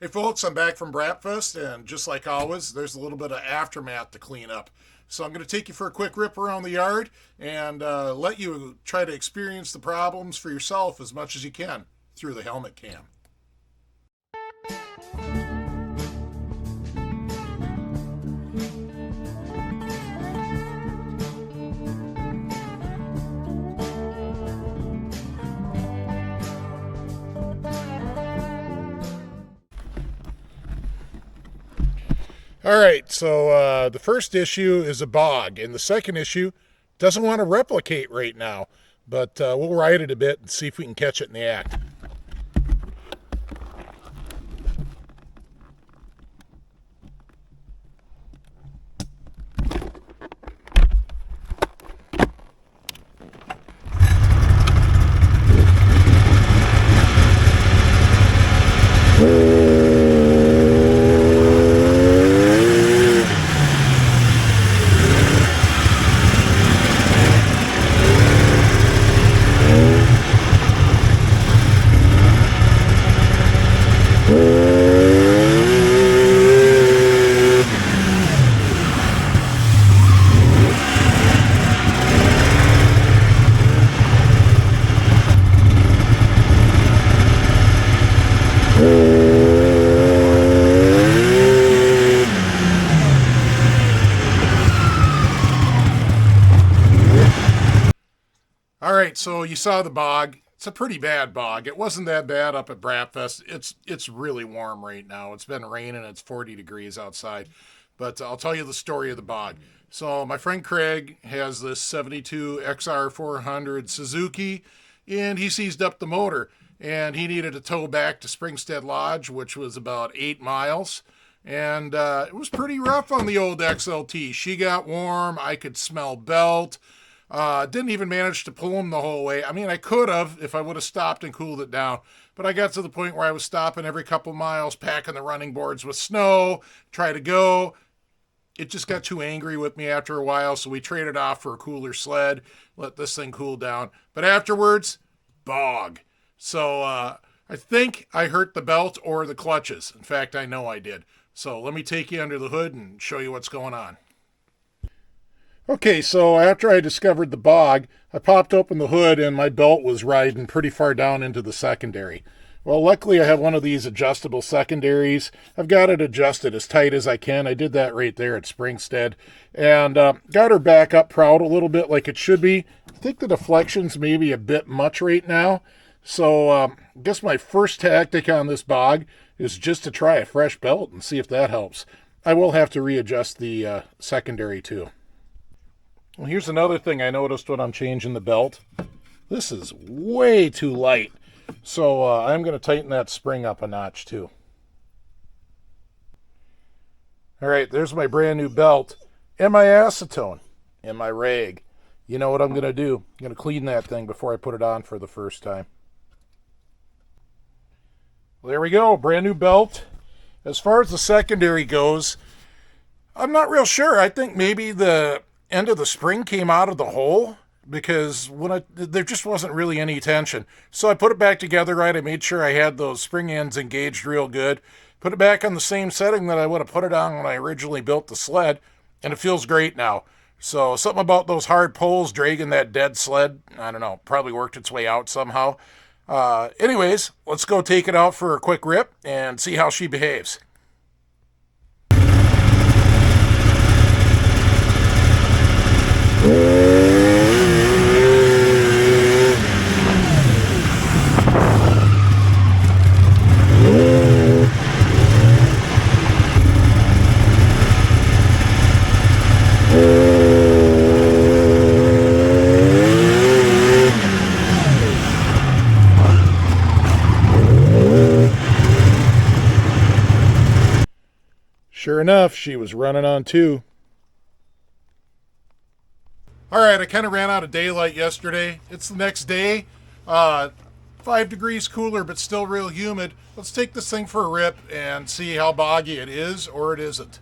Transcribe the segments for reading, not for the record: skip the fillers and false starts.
Hey folks, I'm back from Braapfest, and just like always, there's a little bit of aftermath to clean up. So I'm going to take you for a quick rip around the yard and let you try to experience the problems for yourself as much as you can through the helmet cam. All right, so the first issue is a bog, and the second issue doesn't want to replicate right now, but we'll ride it a bit and see if we can catch it in the act. All right, so you saw the bog. It's a pretty bad bog. It wasn't that bad up at Braapfest. It's really warm right now. It's been raining. It's 40 degrees outside. But I'll tell you the story of the bog. So my friend Craig has this 72 XR400 Suzuki, and he seized up the motor, and he needed a tow back to Springstead Lodge, which was about 8 miles. And it was pretty rough on the old XLT. She got warm. I could smell belt. Didn't even manage to pull him the whole way. I mean, I could have if I would have stopped and cooled it down. But I got to the point where I was stopping every couple miles, packing the running boards with snow, try to go. It just got too angry with me after a while, so we traded off for a cooler sled, let this thing cool down. But afterwards, bog. So I think I hurt the belt or the clutches. In fact, I know I did. So let me take you under the hood and show you what's going on. Okay, so after I discovered the bog, I popped open the hood and my belt was riding pretty far down into the secondary. Well, luckily I have one of these adjustable secondaries. I've got it adjusted as tight as I can. I did that right there at Springstead. And got her back up proud a little bit like it should be. I think the deflection's maybe a bit much right now. So I guess my first tactic on this bog is just to try a fresh belt and see if that helps. I will have to readjust the secondary too. Well, here's another thing I noticed when I'm changing the belt. This is way too light. So I'm going to tighten that spring up a notch too. All right, there's my brand new belt and my acetone and my rag. You know what I'm going to do? I'm going to clean that thing before I put it on for the first time. Well, there we go, brand new belt. As far as the secondary goes, I'm not real sure. I think maybe the end of the spring came out of the hole because there just wasn't really any tension. So I put it back together right. I made sure I had those spring ends engaged real good. Put it back on the same setting that I would have put it on when I originally built the sled, and it feels great now. So something about those hard poles dragging that dead sled, I don't know, probably worked its way out somehow. Anyways, let's go take it out for a quick rip and see how she behaves. Sure enough, she was running on too. All right, I kind of ran out of daylight yesterday. It's the next day. 5 degrees cooler, but still real humid. Let's take this thing for a rip and see how boggy it is or it isn't.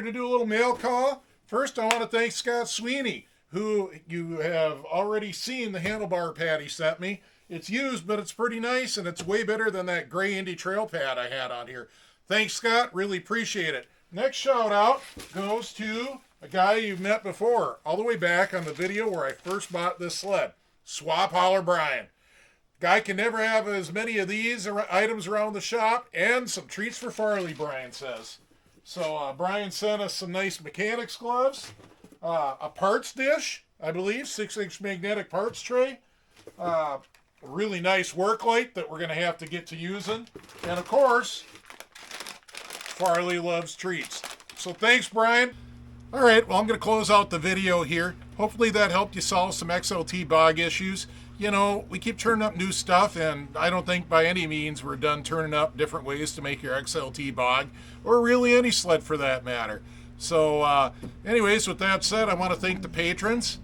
going to do a little mail call. First, I want to thank Scott Sweeney, who you have already seen the handlebar pad he sent me. It's used, but it's pretty nice, and it's way better than that gray Indy Trail pad I had on here. Thanks, Scott. Really appreciate it. Next shout out goes to a guy you've met before, all the way back on the video where I first bought this sled. Swap Holler Brian. Guy can never have as many of these items around the shop, and some treats for Farley, Brian says. So Brian sent us some nice mechanics gloves, a parts dish, I believe, 6-inch magnetic parts tray, a really nice work light that we're going to have to get to using, and of course, Farley loves treats. So thanks, Brian. All right, well, I'm going to close out the video here. Hopefully that helped you solve some XLT bog issues. You know, we keep turning up new stuff, and I don't think by any means we're done turning up different ways to make your XLT bog, or really any sled for that matter. So anyways, with that said, I want to thank the patrons.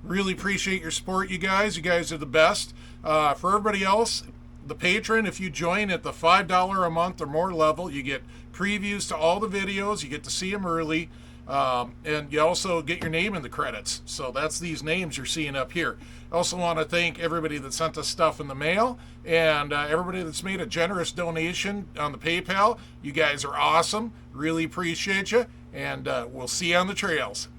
Really appreciate your support, you guys. You guys are the best. For everybody else, the patron, if you join at the $5 a month or more level, you get previews to all the videos. You get to see them early. And you also get your name in the credits. So that's these names you're seeing up here. I also want to thank everybody that sent us stuff in the mail, and everybody that's made a generous donation on the PayPal. You guys are awesome. Really appreciate you, and we'll see you on the trails.